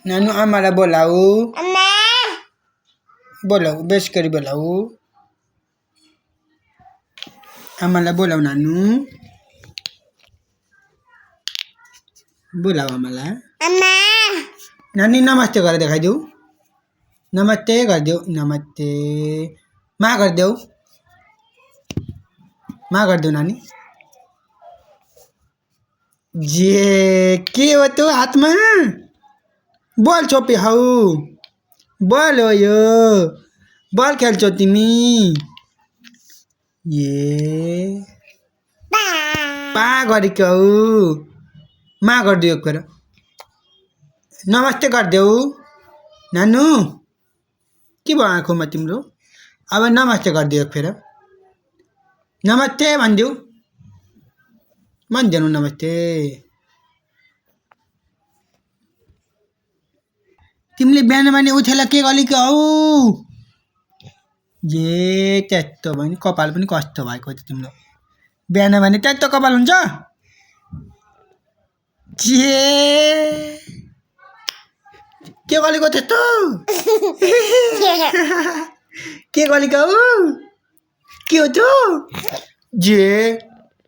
नानू आमालाई बोलाऊ बोलाऊ बेस गरी बोलाऊ आमालाई बोलाऊ नानू बोलाऊ आमालाई नानी नमस्ते गरेर देखाइदेऊ नमस्ते गरिदेऊ नमस्ते मा गरिदेऊ नानी जे के हो त्यो हातमा बल छोपी हौ बल हो यो बल खेल्छौ तिमी ए पा गरेको मा गरिदेऊ एक फेर नमस्ते गरिदेऊ नानू के भयो आँखामा तिम्रो अब नमस्ते गरिदेऊ एक फेर नमस्ते भनिदेऊ भनिदेऊ नमस्ते तिमीले बिहान बिहान उठेर के गरेको हौ जे त्यस्तो भयो नि कपाल पनि कस्तो भएको छ तिम्रो बिहान बिहान त्यस्तो कपाल हुन्छ जे के गरेको त्यस्तो के गरेको हौ के हो त्यो जे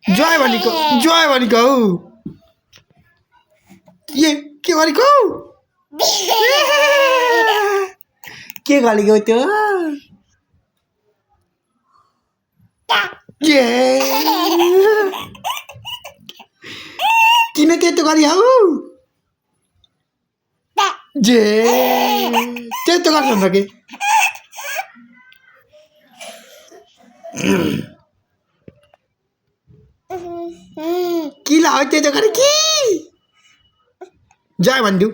जय भनेको हौ के गरेको के गरेको त्यो जे किन त्यस्तो गरी हौ जे त्यस्तो गर्छ हुन्छ कि किला हो त्यस्तो गरे कि जय भनिदेऊ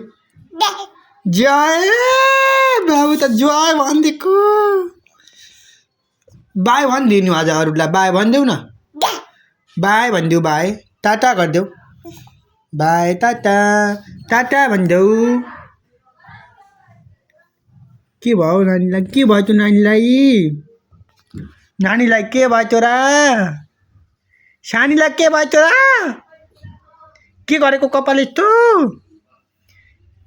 जय बाबु त जय भनिदिएको बाई भनिदिनु आज अरूलाई बाई भनिदेऊ न बाई भनिदेऊ बाई टाटा गरिदेऊ बाई टाटा टाटा भनिदेऊ के भयो नानीलाई के भयो त्यो नानीलाई के भयो त्यो र सानीलाई के भयो त्यो र के गरेको कपाल यस्तो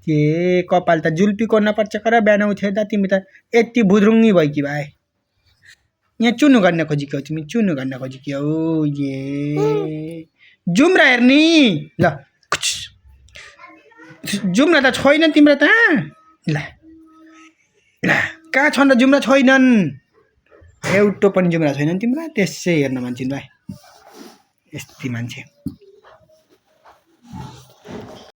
के कपाल त जुल्पी कोर्न पर्छ कर बिहान उठेर तिमी त यति बुद्रुङ्गी भयो कि भाइ यहाँ चुनु गर्न खोजेको हौ तिमी चुनु गर्न खोजेको हौ ये जुम्रा हेर्ने ल जुम्रा त छैन तिम्रो त ल कहाँ छन् र जुम्रा छैनन् एउटा पनि जुम्रा छैनन् तिम्रो त्यसै हेर्न मान्छे भाइ यस्तै मान्छे